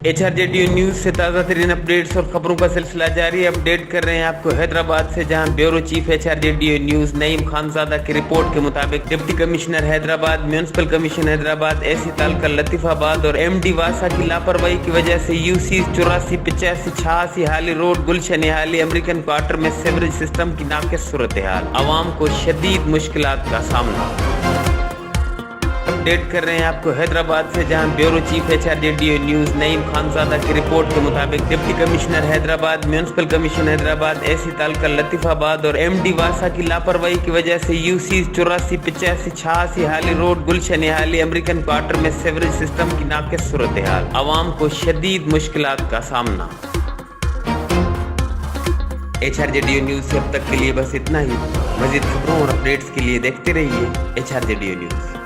HRJDO news से ताज़ा तरीन अपडेट्स और खबरों का सिलसिला जारी। अपडेट कर रहे हैं आपको हैदराबाद से, जहां bureau chief HRJDO news Naeem Khanzada की रिपोर्ट के मुताबिक deputy commissioner Hyderabad, municipal commission Hyderabad, AC taluka Latifabad और MD वासा की लापरवाही की वजह से UC 84, 85, 86 हाली रोड, गुलशन हाली अमेरिकन क्वार्टर में सीवरेज सिस्टम की नाकिस सूरत हाल, आवाम को शदीद मुश्किलात का सामना। अपडेट कर रहे हैं आपको हैदराबाद से, जहां bureau chief HRJDO news Naeem Khanzada की रिपोर्ट के मुताबिक deputy commissioner Hyderabad, municipal commission Hyderabad, AC taluka Latifabad और MD वासा की लापरवाही की वजह से UC 84, 85, 86 हाली रोड, गुलशन हाली अमेरिकन क्वार्टर में सीवरेज सिस्टम की नाकिस सूरत हाल, आवाम को शदीद मुश्किलात का सामना। HRJDO न्यूज से अब तक के लिए बस इतना ही। मजीद खबरों और अपडेट्स के लिए देखते रहिए HRJDO न्यूज।